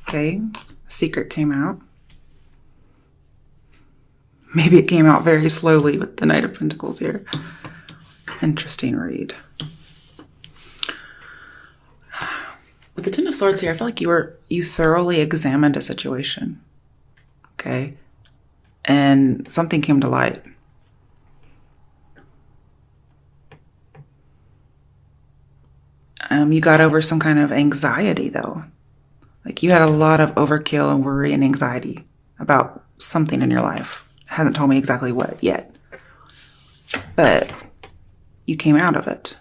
Okay, secret came out. Maybe it came out very slowly with the Knight of Pentacles here. Interesting read. With the Ten of Swords here, I feel like you thoroughly examined a situation. Okay? And something came to light. You got over some kind of anxiety, though. Like you had a lot of overkill and worry and anxiety about something in your life. Hasn't told me exactly what yet. But you came out of it.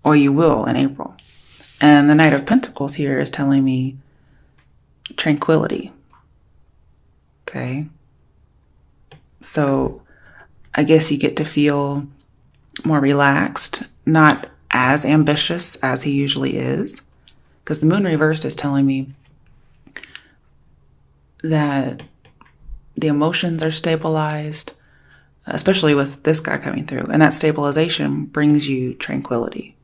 Or you will in April. And the Knight of Pentacles here is telling me tranquility. Okay? So I guess you get to feel more relaxed, not as ambitious as he usually is. Because the moon reversed is telling me that the emotions are stabilized, especially with this guy coming through. And that stabilization brings you tranquility.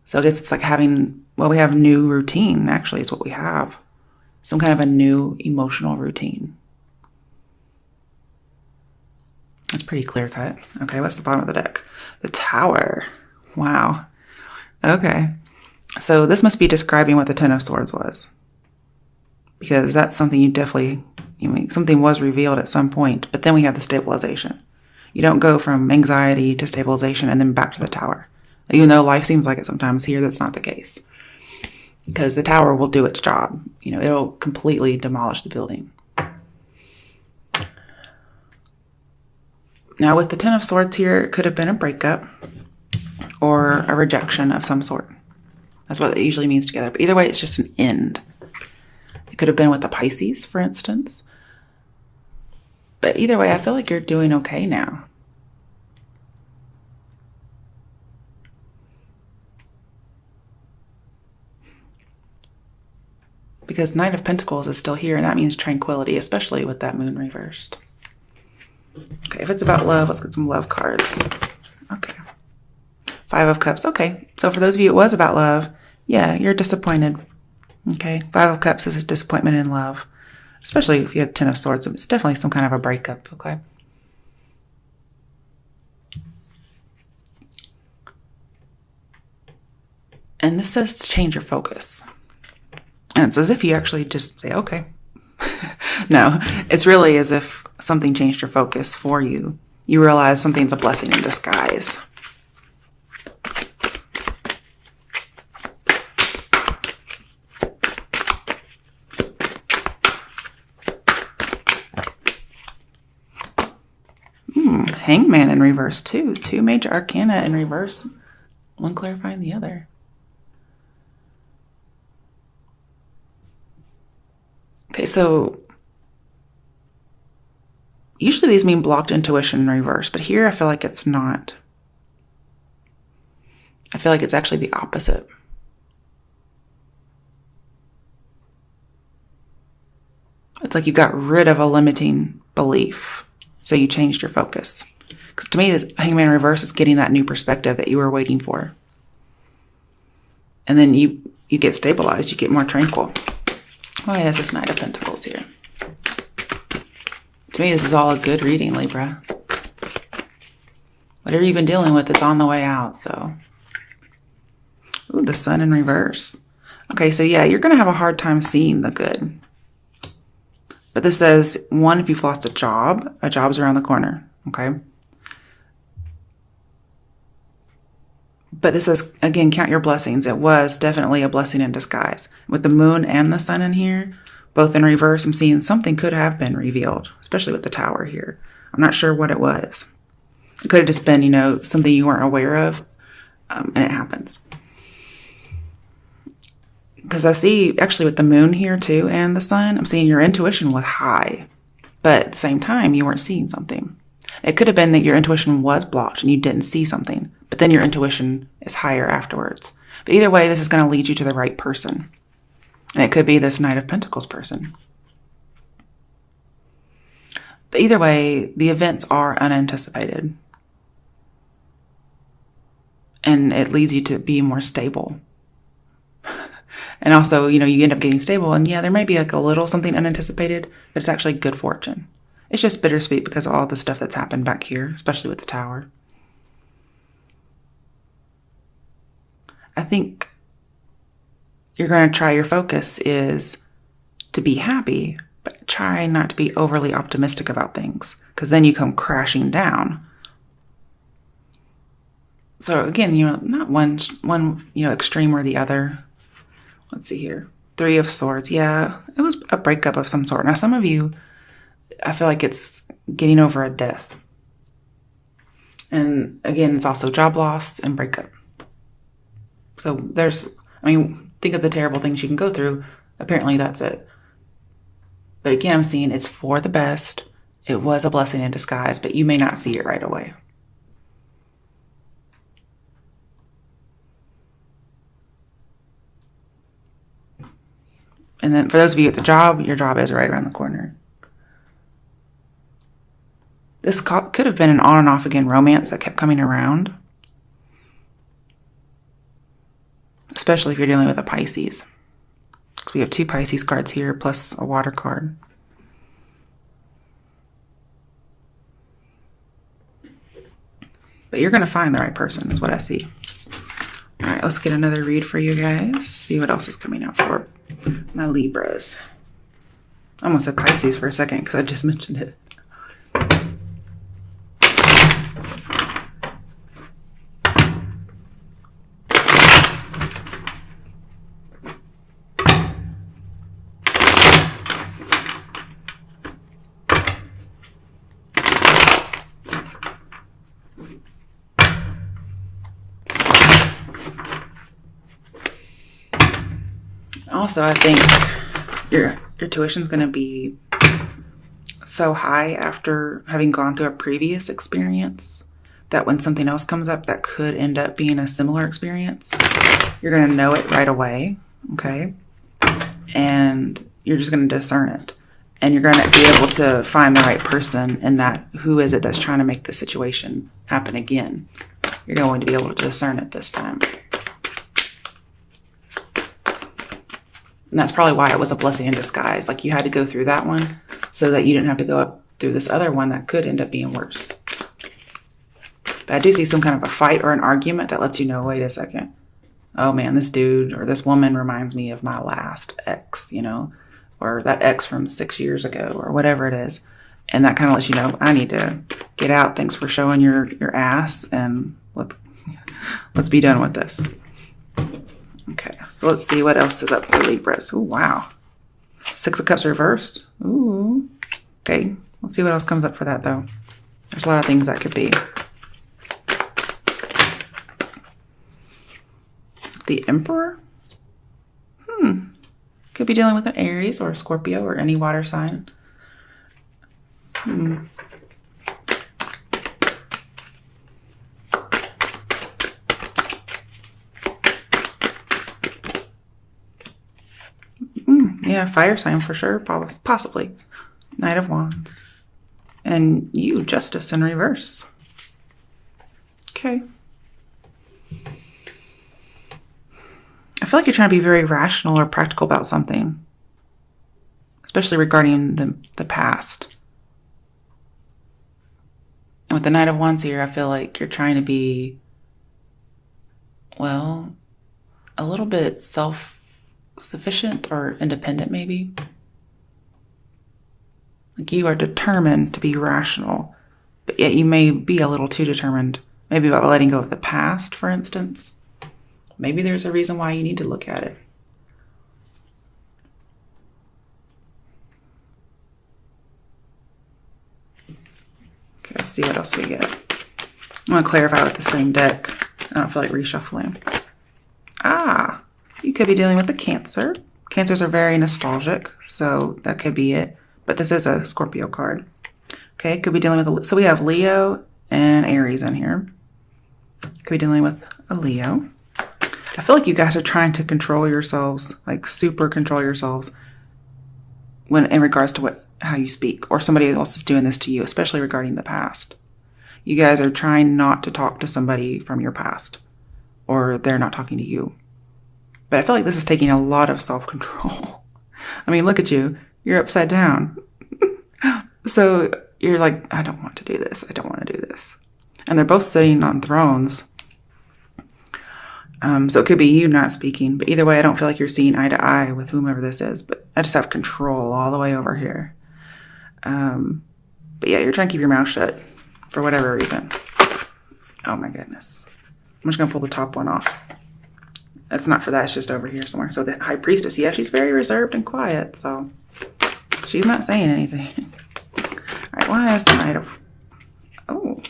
So I guess it's like having, well, we have new routine, actually, is what we have. Some kind of a new emotional routine. That's pretty clear cut. Okay, what's the bottom of the deck? The Tower. Wow. Okay. So this must be describing what the Ten of Swords was. Because that's something you definitely, something was revealed at some point, but then we have the stabilization. You don't go from anxiety to stabilization and then back to the Tower. Even though life seems like it sometimes, here that's not the case. Because the Tower will do its job. It'll completely demolish the building. Now with the Ten of Swords here, it could have been a breakup or a rejection of some sort. That's what it usually means together. But either way, it's just an end. It could have been with the Pisces, for instance. But either way, I feel like you're doing okay now. Because Knight of Pentacles is still here, and that means tranquility, especially with that moon reversed. Okay, if it's about love, let's get some love cards. Okay. Five of Cups. Okay, so for those of you it was about love, yeah, you're disappointed. Okay, Five of Cups is a disappointment in love. Especially if you had Ten of Swords. It's definitely some kind of a breakup, okay? And this says to change your focus. And it's as if you actually just say, okay. No, it's really as if something changed your focus for you. You realize something's a blessing in disguise. Hangman in reverse too. Two major arcana in reverse. One clarifying the other. Okay, so usually these mean blocked intuition in reverse, but here I feel like it's not. I feel like it's actually the opposite. It's like you got rid of a limiting belief, so you changed your focus. Because to me, the Hangman reverse is getting that new perspective that you were waiting for. And then you get stabilized, you get more tranquil. Why is this Knight of Pentacles here? To me, this is all a good reading, Libra. Whatever you've been dealing with, it's on the way out, so. Ooh, the Sun in reverse. Okay, so yeah, you're going to have a hard time seeing the good. But this says, one, if you've lost a job's around the corner, okay? But this says, again, count your blessings. It was definitely a blessing in disguise. With the moon and the sun in here, both in reverse, I'm seeing something could have been revealed, especially with the Tower here. I'm not sure what it was. It could have just been, something you weren't aware of, and it happens. Because I see, actually, with the moon here, too, and the sun, I'm seeing your intuition was high. But at the same time, you weren't seeing something. It could have been that your intuition was blocked and you didn't see something. But then your intuition is higher afterwards. But either way, this is going to lead you to the right person. And it could be this Knight of Pentacles person. But either way, the events are unanticipated. And it leads you to be more stable. And also, you end up getting stable. And yeah, there may be like a little something unanticipated, but it's actually good fortune. It's just bittersweet because of all the stuff that's happened back here, especially with the Tower. I think you're going to try, your focus is to be happy, but try not to be overly optimistic about things, because then you come crashing down. So again, not one extreme or the other. Let's see here. 3 of Swords. Yeah, it was a breakup of some sort. Now, some of you, I feel like it's getting over a death. And again, it's also job loss and breakup. So think of the terrible things you can go through. Apparently that's it. But again, I'm seeing it's for the best. It was a blessing in disguise, but you may not see it right away. And then for those of you at the job, your job is right around the corner. This could have been an on and off again romance that kept coming around. Especially if you're dealing with a Pisces. So we have 2 Pisces cards here plus a water card. But you're going to find the right person is what I see. All right, let's get another read for you guys. See what else is coming out for my Libras. I almost said Pisces for a second because I just mentioned it. Also, I think your tuition is going to be so high after having gone through a previous experience that when something else comes up that could end up being a similar experience, you're going to know it right away, okay? And you're just going to discern it. And you're going to be able to find the right person in that. Who is it that's trying to make the situation happen again? You're going to be able to discern it this time. And that's probably why it was a blessing in disguise. Like you had to go through that one so that you didn't have to go up through this other one that could end up being worse. But I do see some kind of a fight or an argument that lets you know, wait a second. Oh man, this dude or this woman reminds me of my last ex, or that ex from 6 years ago or whatever it is. And that kind of lets you know, I need to get out. Thanks for showing your ass and let's be done with this. Okay, so let's see what else is up for Libras. Oh, wow. 6 of Cups reversed. Ooh. Okay, let's see what else comes up for that, though. There's a lot of things that could be. The Emperor? Could be dealing with an Aries or a Scorpio or any water sign. Yeah, fire sign for sure, possibly. Knight of Wands. And you, Justice in reverse. Okay. I feel like you're trying to be very rational or practical about something. Especially regarding the past. And with the Knight of Wands here, I feel like you're trying to be, well, a little bit self-sufficient or independent maybe. Like you are determined to be rational, but yet you may be a little too determined. Maybe about letting go of the past, for instance. Maybe there's a reason why you need to look at it. Okay, let's see what else we get. I'm going to clarify with the same deck. I don't feel like reshuffling. You could be dealing with the Cancer. Cancers are very nostalgic, so that could be it. But this is a Scorpio card. Okay, could be dealing with so we have Leo and Aries in here. Could be dealing with a Leo. I feel like you guys are trying to control yourselves, like super control yourselves when in regards to how you speak, or somebody else is doing this to you, especially regarding the past. You guys are trying not to talk to somebody from your past, or they're not talking to you. But I feel like this is taking a lot of self-control. I mean, look at you. You're upside down. So you're like, I don't want to do this. I don't want to do this. And they're both sitting on thrones. So it could be you not speaking. But either way, I don't feel like you're seeing eye to eye with whomever this is. But I just have control all the way over here. But yeah, you're trying to keep your mouth shut for whatever reason. Oh my goodness. I'm just going to pull the top one off. That's not for that. It's just over here somewhere. So the high priestess, yeah, she's very reserved and quiet. So she's not saying anything. All right, why is the Knight of... Oh.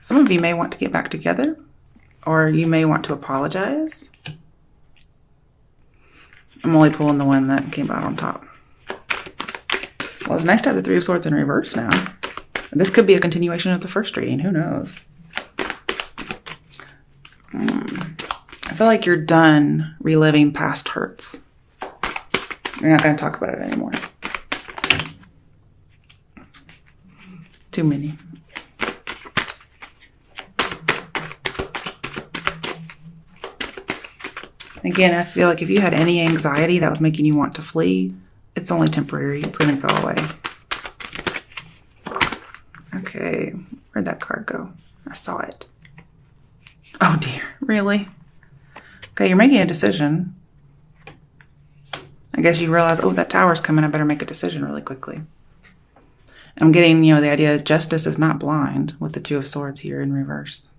Some of you may want to get back together. Or you may want to apologize. I'm only pulling the one that came out on top. Well, it's nice to have the Three of Swords in reverse now. This could be a continuation of the first reading. Who knows? I feel like you're done reliving past hurts. You're not going to talk about it anymore. Too many. Again, I feel like if you had any anxiety that was making you want to flee, it's only temporary. It's going to go away. Okay, where'd that card go? I saw it. Oh dear, really? Okay, you're making a decision. I guess you realize, oh, that tower's coming. I better make a decision really quickly. I'm getting, the idea justice is not blind with the Two of Swords here in reverse.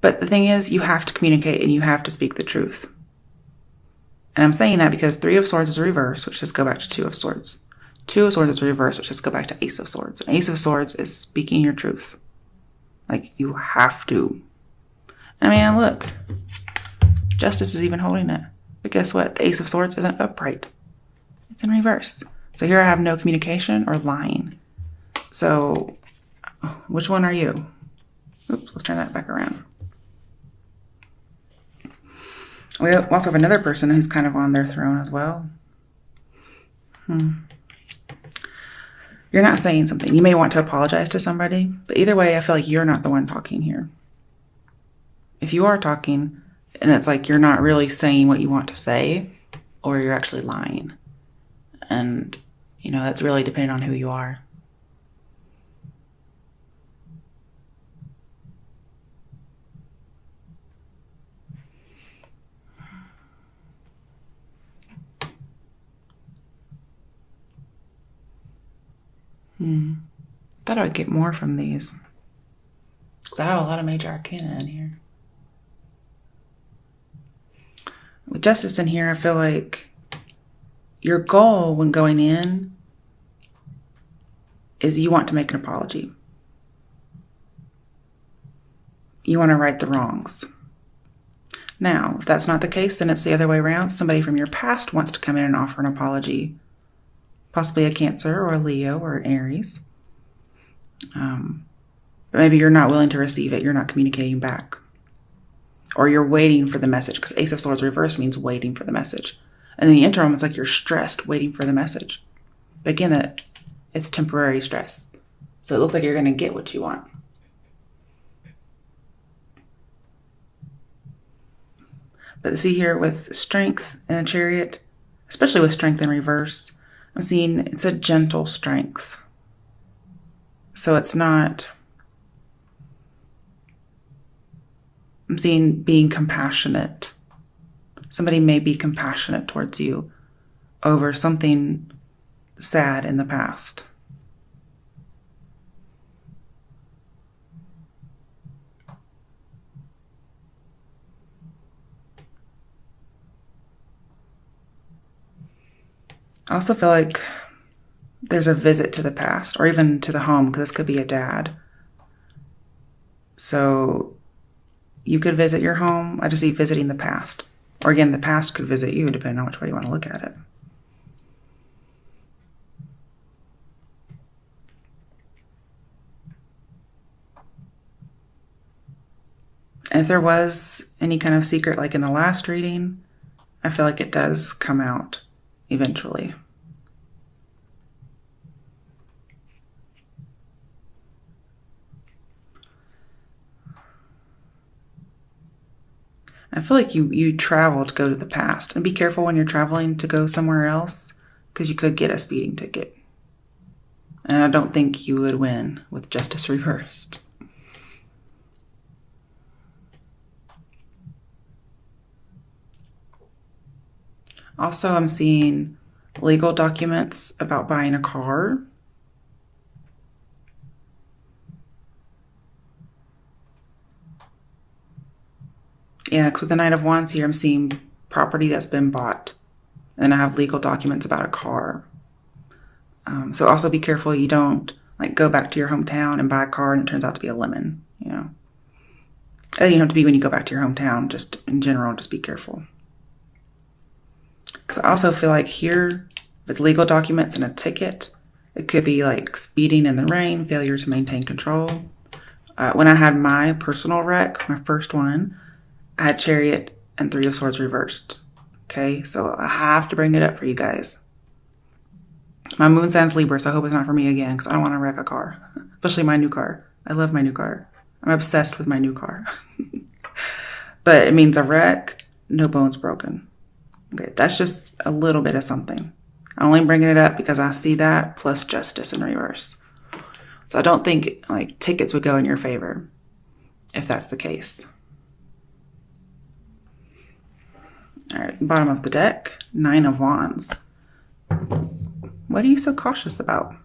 But the thing is, you have to communicate and you have to speak the truth. And I'm saying that because Three of Swords is reverse, which just go back to Two of Swords. Two of Swords is reverse, which just go back to Ace of Swords. And Ace of Swords is speaking your truth. Like, you have to. I mean, look. Justice is even holding it. But guess what? The Ace of Swords isn't upright. It's in reverse. So here I have no communication or lying. So, which one are you? Oops, let's turn that back around. We also have another person who's kind of on their throne as well. You're not saying something. You may want to apologize to somebody, but either way, I feel like you're not the one talking here. If you are talking, and it's like you're not really saying what you want to say, or you're actually lying. And, that's really depending on who you are. Thought I would get more from these. Because I have a lot of major arcana in here. With justice in here, I feel like your goal when going in is you want to make an apology. You want to right the wrongs. Now, if that's not the case, then it's the other way around. Somebody from your past wants to come in and offer an apology. Possibly a Cancer or a Leo or an Aries. But maybe you're not willing to receive it. You're not communicating back. Or you're waiting for the message. Because Ace of Swords reverse means waiting for the message. And in the interim, it's like you're stressed waiting for the message. But again, it's temporary stress. So it looks like you're going to get what you want. But see here with strength and a Chariot, especially with strength in reverse, I'm seeing it's a gentle strength. So it's not... I'm seeing being compassionate. Somebody may be compassionate towards you over something sad in the past. I also feel like there's a visit to the past or even to the home, because this could be a dad. So you could visit your home. I just see visiting the past. Or again, the past could visit you, depending on which way you want to look at it. And if there was any kind of secret, like in the last reading, I feel like it does come out eventually. I feel like you travel to go to the past. And be careful when you're traveling to go somewhere else, because you could get a speeding ticket. And I don't think you would win with justice reversed. Also, I'm seeing legal documents about buying a car. Yeah, because with the Knight of Wands here, I'm seeing property that's been bought. And then I have legal documents about a car. So also be careful you don't like go back to your hometown and buy a car and it turns out to be a lemon, you know. It doesn't have to be when you go back to your hometown, just in general, just be careful. Because I also feel like here, with legal documents and a ticket, it could be like speeding in the rain, failure to maintain control. When I had my personal wreck, my first one, I had Chariot and Three of Swords reversed. Okay, so I have to bring it up for you guys. My moon sign's Libra, so I hope it's not for me again, because I don't want to wreck a car, especially my new car. I love my new car. I'm obsessed with my new car. But it means a wreck, no bones broken. Okay, that's just a little bit of something. I'm only bringing it up because I see that plus justice in reverse. So I don't think like tickets would go in your favor if that's the case. All right, bottom of the deck, Nine of Wands. What are you so cautious about?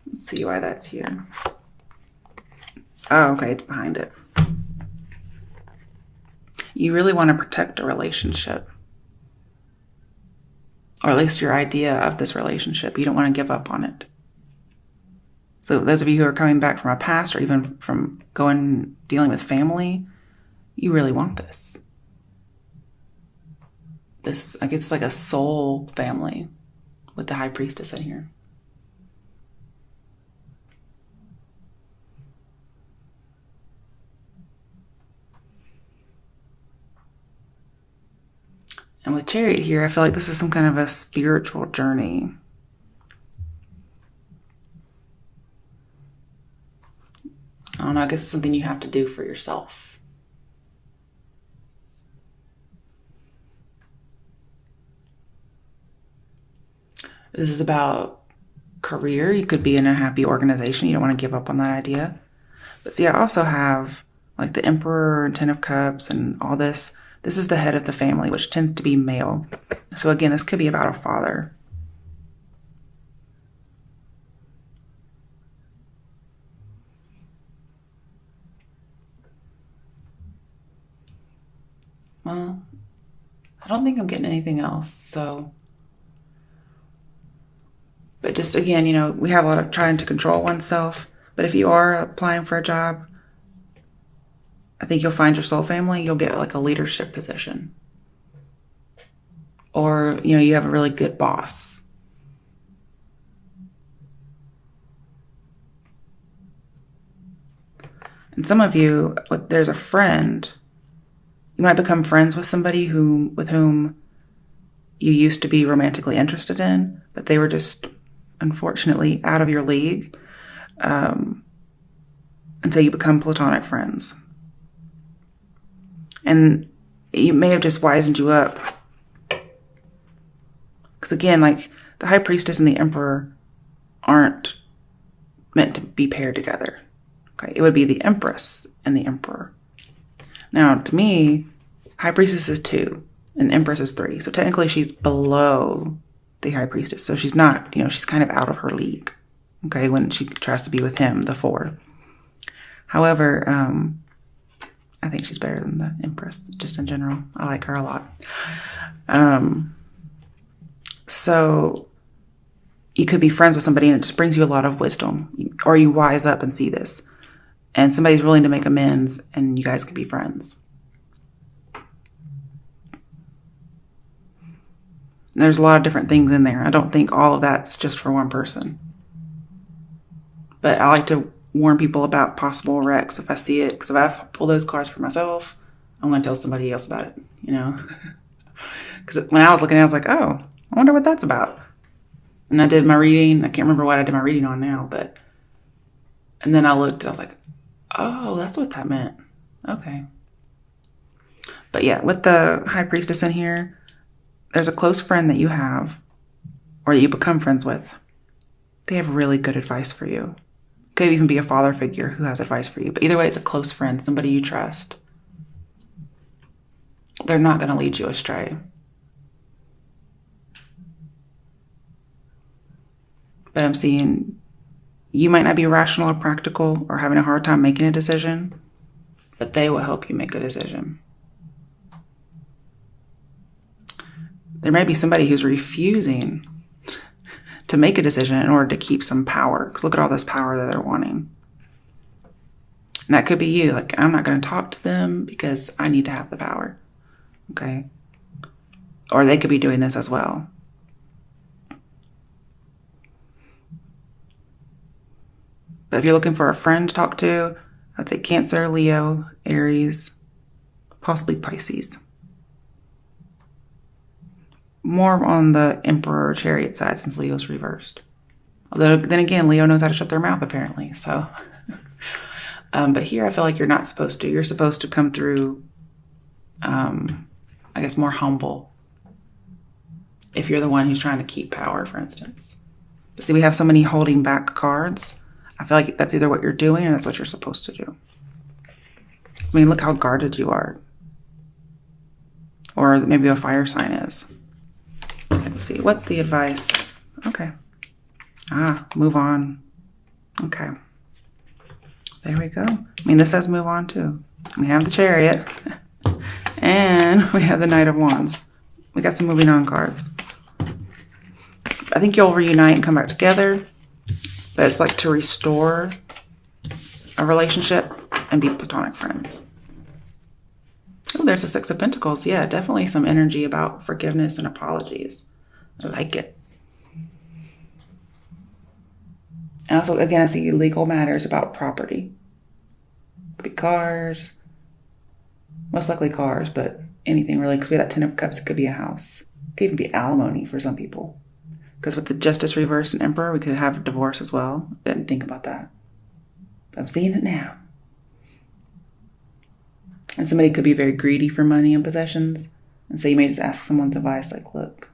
Let's see why that's here. Oh, okay, it's behind it. You really want to protect a relationship. Or at least your idea of this relationship. You don't want to give up on it. So those of you who are coming back from a past or even from dealing with family, you really want this. This, like, it's like a soul family with the High Priestess in here. And with Chariot here, I feel like this is some kind of a spiritual journey. I don't know, I guess it's something you have to do for yourself. This is about career. You could be in a happy organization. You don't want to give up on that idea. But see, I also have like the Emperor and Ten of Cups and all this. This is the head of the family, which tends to be male. So again, this could be about a father. Well, I don't think I'm getting anything else, so. But just again, you know, we have a lot of trying to control oneself. But if you are applying for a job, I think you'll find your soul family. You'll get like a leadership position. Or, you know, you have a really good boss. And some of you, there's a friend. You might become friends with somebody with whom you used to be romantically interested in, but they were just, unfortunately, out of your league until you become platonic friends. And it may have just wisened you up. Because again, like the High Priestess and the Emperor aren't meant to be paired together. Okay, it would be the Empress and the Emperor. Now, to me, High Priestess is 2 and Empress is 3. So technically she's below the High Priestess. So she's not, you know, she's kind of out of her league. Okay, when she tries to be with him, the 4. However, I think she's better than the Empress, just in general. I like her a lot. So you could be friends with somebody and it just brings you a lot of wisdom. Or you wise up and see this. And somebody's willing to make amends and you guys can be friends. There's a lot of different things in there. I don't think all of that's just for one person. But I like to warn people about possible wrecks if I see it. Because if I pull those cards for myself, I'm going to tell somebody else about it, you know. Because when I was looking at it, I was like, oh, I wonder what that's about. And I did my reading. I can't remember what I did my reading on now, but... And then I looked and I was like, oh, that's what that meant. Okay. But yeah, with the High Priestess in here, there's a close friend that you have or that you become friends with. They have really good advice for you. Could even be a father figure who has advice for you. But either way, it's a close friend, somebody you trust. They're not going to lead you astray. But I'm seeing you might not be rational or practical or having a hard time making a decision, but they will help you make a decision. There may be somebody who's refusing to make a decision in order to keep some power. Because look at all this power that they're wanting. And that could be you. Like, I'm not going to talk to them because I need to have the power. Okay? Or they could be doing this as well. But if you're looking for a friend to talk to, I'd say Cancer, Leo, Aries, possibly Pisces. More on the Emperor Chariot side since Leo's reversed. Although, then again, Leo knows how to shut their mouth, apparently. So, but here I feel like you're not supposed to. You're supposed to come through, I guess, more humble. If you're the one who's trying to keep power, for instance. But see, we have so many holding back cards. I feel like that's either what you're doing or that's what you're supposed to do. I mean, look how guarded you are. Or maybe a fire sign is. Let's see. What's the advice? Okay. Move on. Okay. There we go. I mean, this says move on too. We have the Chariot. And we have the Knight of Wands. We got some moving on cards. I think you'll reunite and come back together. But it's like to restore a relationship and be platonic friends. Oh, there's the Six of Pentacles. Yeah, definitely some energy about forgiveness and apologies. I like it. And also, again, I see legal matters about property. Could be cars. Most likely cars, but anything really. Because we have that Ten of Cups, it could be a house. It could even be alimony for some people. Because with the Justice reversed and Emperor, we could have a divorce as well. Didn't think about that. But I'm seeing it now. And somebody could be very greedy for money and possessions. And so you may just ask someone's advice like, look,